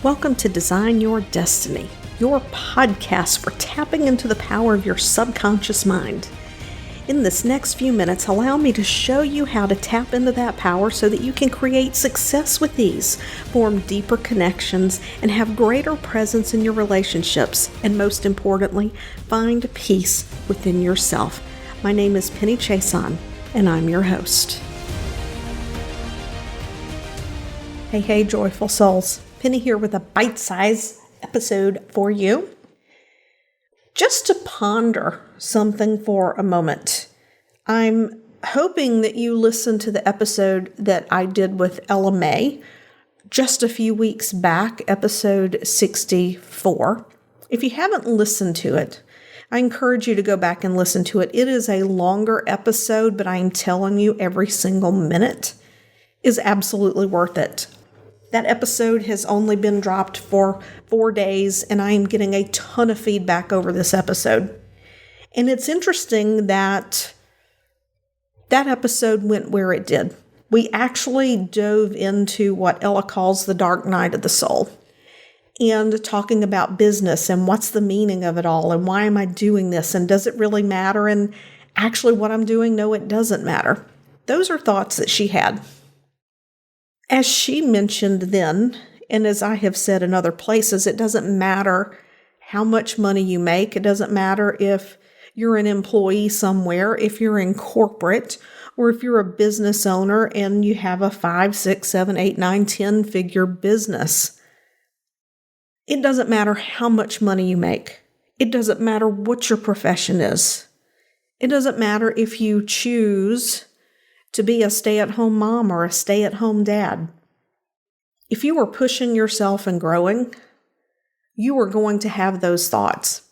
Welcome to Design Your Destiny, your podcast for tapping into the power of your subconscious mind. In this next few minutes, allow me to show you how to tap into that power so that you can create success with ease, form deeper connections, and have greater presence in your relationships, and most importantly, find peace within yourself. My name is Penny Chason, and I'm your host. Hey, joyful souls. Penny here with a bite-sized episode for you. Just to ponder something for a moment. I'm hoping that you listened to the episode that I did with Ella Mae just a few weeks back, episode 64. If you haven't listened to it, I encourage you to go back and listen to it. It is a longer episode, but I am telling you every single minute is absolutely worth it. That episode has only been dropped for 4 days, and I am getting a ton of feedback over this episode. And it's interesting that that episode went where it did. We actually dove into what Ella calls the dark night of the soul, and talking about business and what's the meaning of it all, and why am I doing this, and does it really matter, and actually what I'm doing, no, it doesn't matter. Those are thoughts that she had. As she mentioned then, and as I have said in other places, it doesn't matter how much money you make. It doesn't matter if you're an employee somewhere, if you're in corporate, or if you're a business owner and you have a 5, 6, 7, 8, 9, 10 figure business. It doesn't matter how much money you make. It doesn't matter what your profession is. It doesn't matter if you choose to be a stay-at-home mom or a stay-at-home dad. If you are pushing yourself and growing, you are going to have those thoughts.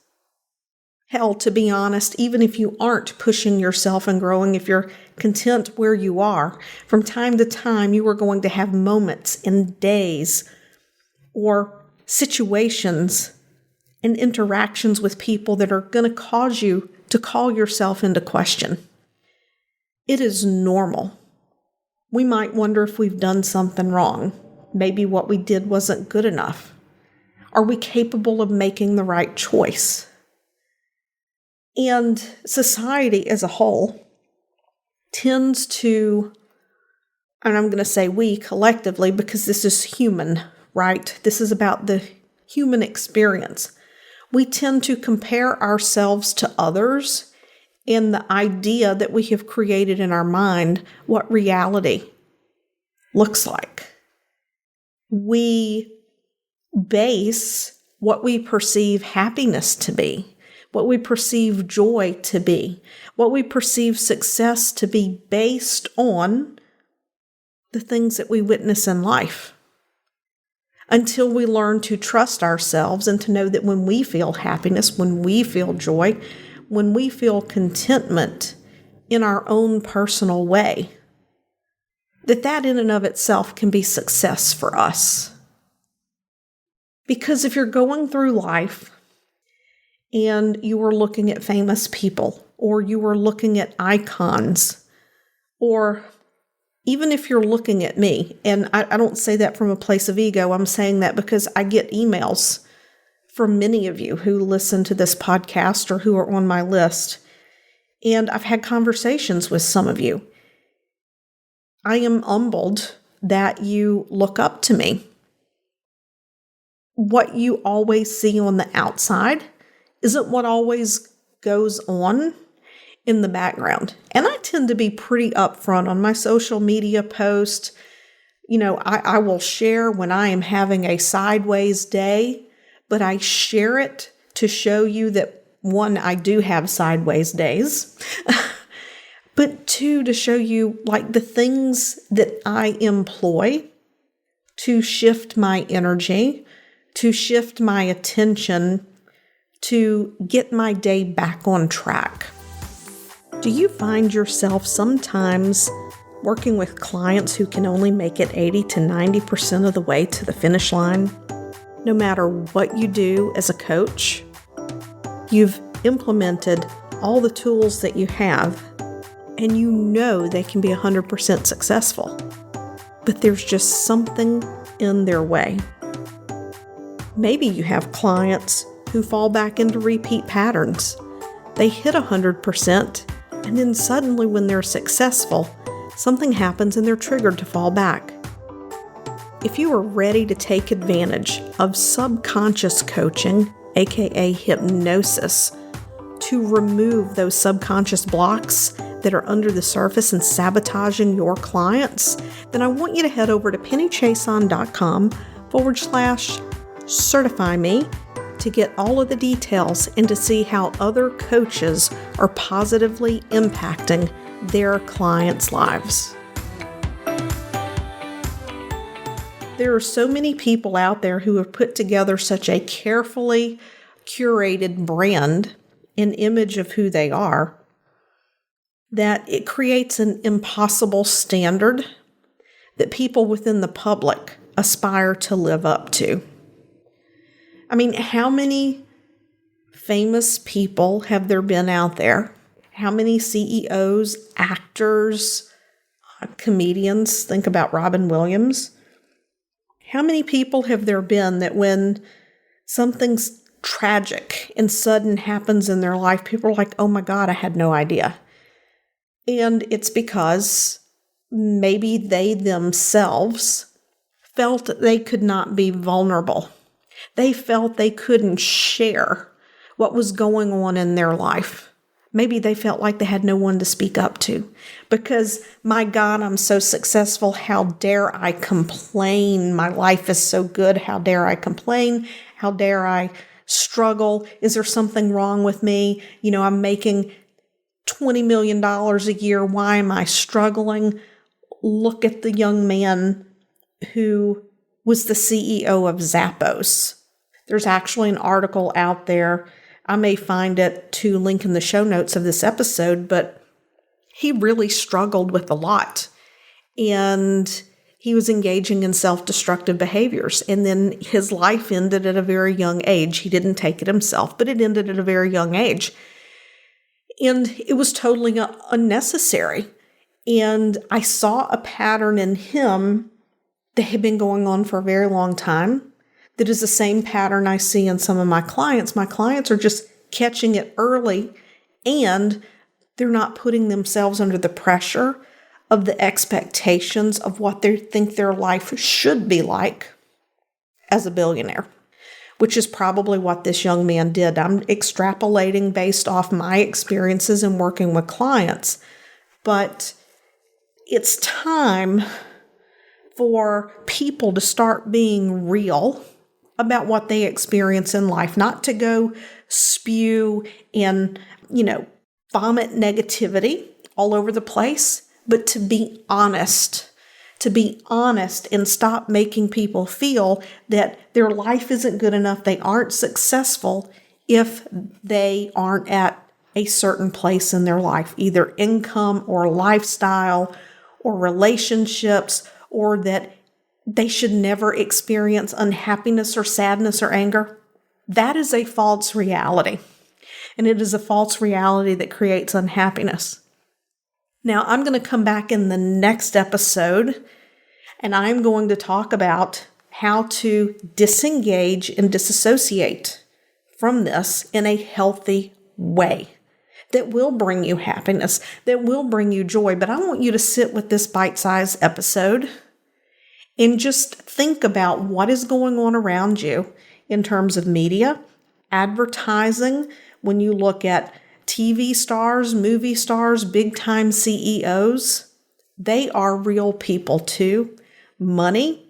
Hell, to be honest, even if you aren't pushing yourself and growing, if you're content where you are, from time to time you are going to have moments and days or situations and interactions with people that are going to cause you to call yourself into question. It is normal. We might wonder if we've done something wrong. Maybe what we did wasn't good enough. Are we capable of making the right choice? And society as a whole tends to, and I'm going to say we collectively because this is human, right? This is about the human experience. We tend to compare ourselves to others in the idea that we have created in our mind what reality looks like. We base what we perceive happiness to be, what we perceive joy to be, what we perceive success to be based on the things that we witness in life. Until we learn to trust ourselves and to know that when we feel happiness, when we feel joy, when we feel contentment in our own personal way, that in and of itself can be success for us. Because if you're going through life and you are looking at famous people, or you are looking at icons, or even if you're looking at me, and I don't say that from a place of ego, I'm saying that because I get emails from many of you who listen to this podcast or who are on my list. And I've had conversations with some of you. I am humbled that you look up to me. What you always see on the outside isn't what always goes on in the background. And I tend to be pretty upfront on my social media posts. You know, I will share when I am having a sideways day, but I share it to show you that, one, I do have sideways days, but two, to show you like the things that I employ to shift my energy, to shift my attention, to get my day back on track. Do you find yourself sometimes working with clients who can only make it 80 to 90% of the way to the finish line? No matter what you do as a coach, you've implemented all the tools that you have, and you know they can be 100% successful. But there's just something in their way. Maybe you have clients who fall back into repeat patterns. They hit 100%, and then suddenly when they're successful, something happens and they're triggered to fall back. If you are ready to take advantage of subconscious coaching, aka hypnosis, to remove those subconscious blocks that are under the surface and sabotaging your clients, then I want you to head over to pennychason.com/certify me to get all of the details and to see how other coaches are positively impacting their clients' lives. There are so many people out there who have put together such a carefully curated brand, an image of who they are, that it creates an impossible standard that people within the public aspire to live up to. I mean, how many famous people have there been out there? How many CEOs, actors, comedians? Think about Robin Williams. How many people have there been that when something's tragic and sudden happens in their life, people are like, oh my God, I had no idea. And it's because maybe they themselves felt that they could not be vulnerable. They felt they couldn't share what was going on in their life. Maybe they felt like they had no one to speak up to because, my God, I'm so successful. How dare I complain? My life is so good. How dare I complain? How dare I struggle? Is there something wrong with me? I'm making $20 million a year. Why am I struggling? Look at the young man who was the CEO of Zappos. There's actually an article out there. I may find it to link in the show notes of this episode, but he really struggled with a lot. And he was engaging in self-destructive behaviors. And then his life ended at a very young age. He didn't take it himself, but it ended at a very young age. And it was totally unnecessary. And I saw a pattern in him that had been going on for a very long time. That is the same pattern I see in some of my clients. My clients are just catching it early, and they're not putting themselves under the pressure of the expectations of what they think their life should be like as a billionaire, which is probably what this young man did. I'm extrapolating based off my experiences in working with clients, but it's time for people to start being real about what they experience in life, not to go spew and, vomit negativity all over the place, but to be honest and stop making people feel that their life isn't good enough, they aren't successful if they aren't at a certain place in their life, either income or lifestyle or relationships, or that they should never experience unhappiness or sadness or anger. That is a false reality. And it is a false reality that creates unhappiness. Now, I'm going to come back in the next episode, and I'm going to talk about how to disengage and disassociate from this in a healthy way that will bring you happiness, that will bring you joy. But I want you to sit with this bite-sized episode and just think about what is going on around you in terms of media, advertising. When you look at TV stars, movie stars, big-time CEOs, they are real people too. Money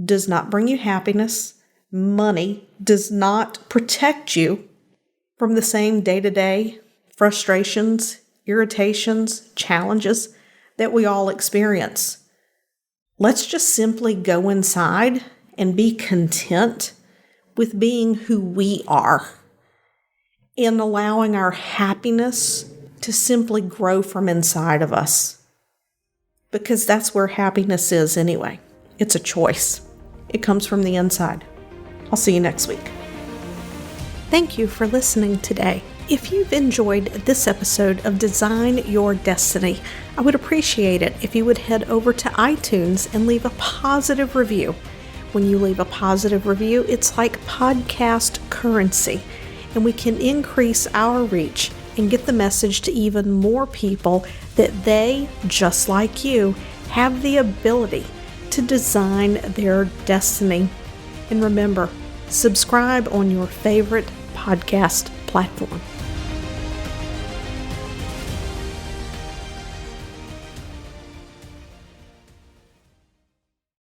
does not bring you happiness. Money does not protect you from the same day-to-day frustrations, irritations, challenges that we all experience. Let's just simply go inside and be content with being who we are and allowing our happiness to simply grow from inside of us. Because that's where happiness is anyway. It's a choice. It comes from the inside. I'll see you next week. Thank you for listening today. If you've enjoyed this episode of Design Your Destiny, I would appreciate it if you would head over to iTunes and leave a positive review. When you leave a positive review, it's like podcast currency, and we can increase our reach and get the message to even more people that they, just like you, have the ability to design their destiny. And remember, subscribe on your favorite podcast platform.